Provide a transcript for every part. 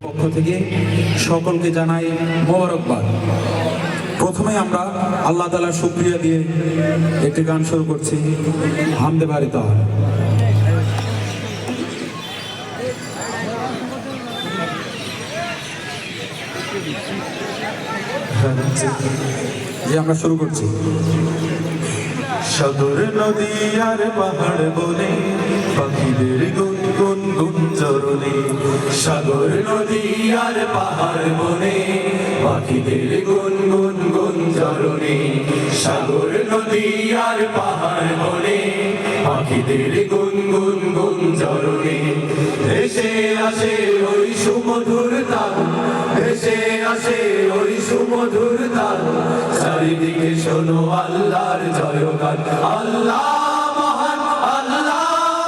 পক্ষ থেকে সকলকে জানাই মোবারকবাদ। প্রথমে আমরা আল্লাহ তাআলার শুকরিয়া দিয়ে একটি গান শুরু করছি, হামদে বারি তাআলা। যে আমরা শুরু করছি। সাগর নদী আর পাহাড় বনে পাখিদের গুনগুন গুঞ্জরণে, সাগর নদী আর পাহাড় বনে পাখিদের গুনগুন গুঞ্জরণে, সাগর নদী আর পাহাড় বনে পাখিদের গুনগুন গুঞ্জরণে। ভেসে আসে ওই সুমধুর তাল, ভেসে আসে ওই সুমধুর তাল, চারিদিকে শোনো আল্লাহর জয়গান। আল্লাহ মহান, আল্লাহ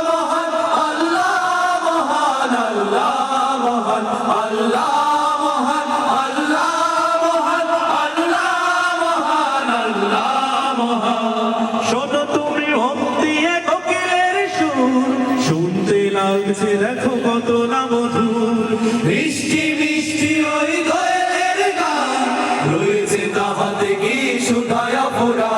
মহান, আল্লাহ মহান, আল্লাহ মহান, আল্লাহ মহান, আল্লাহ মহান, আল্লাহ মহান, আল্লাহ মহান। শোনো তুমি মন দিয়ে কোকিলের সুর, শুনতে লাগছে দেখো কত না মধুর, মিষ্টি মিষ্টি ওই দোয়েলের গান, রয়েছে তাহাতে কি সুধায়া পোড়া।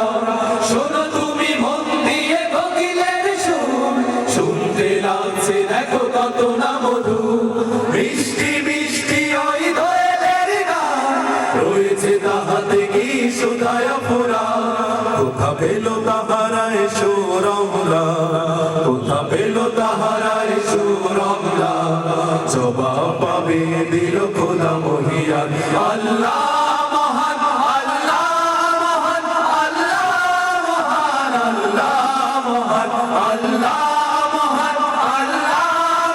শোনো তুমি মন দিয়ে কোকিলের সুর, শুনতে লাগছে দেখো কত না মধুর, মিষ্টি মিষ্টি ওই দোয়েলের গান, রয়েছে তাহাতে কি সুধায়া পোড়া। কোথা পেল তাহারায় সুরমলা, কোথা পেল তাহারায় সুরমলা, জবাব পাবে দিল খোদা মহিয়ান। আল্লাহ মহান, আল্লাহ মহান, আল্লাহ মহান, আল্লাহ মহান, আল্লাহ মহান, আল্লাহ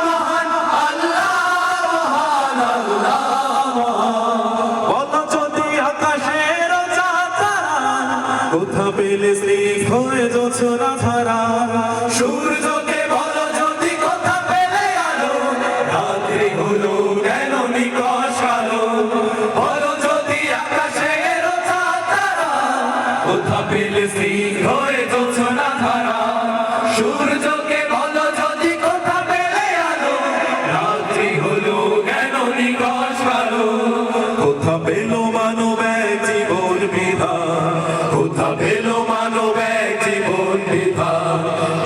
মহান, আল্লাহ মহান, আল্লাহ মহান। বলো যদি আকাশের চাঁদ কোথা পেলে স্নিগ্ধ হয়ে জোছনা ধারা, সূর্যকে বলো যদি কোথা পেলে আলো, রাত্রি হলো কেন নিকষ আলো। বলো যদি আকাশের চাঁদ তারা, কোথা পেলে স্নিগ্ধ হয়ে জোছনা ধারা, সূর্যকে বলো যদি কোথা পেলে আলো, রাত্রি হলো কেন নিকষ আলো। কোথা পেল মানব এক জীবন বিধান, কোথা পেল মানব এক জীবন বিধান,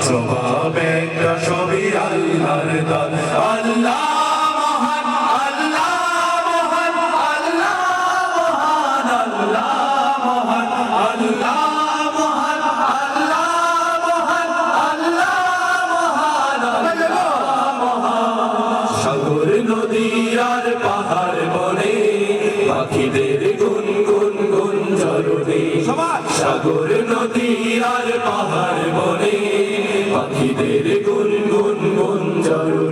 জবাব একটা সবই আল্লাহর দান। আল্লাহ মহান, আল্লাহ মহান, আল্লাহ মহান, আল্লাহ মহান, আল্লাহ মহান, আল্লাহ মহান, আল্লাহ মহান, আল্লাহ মহান। সাগর নদী আর পাহাড় বনে পাখিদের গুনগুন গুঞ্জরণে, সাগর নদী আর পাহাড় বনে পাখিদের গুনগুন গুঞ্জরণে।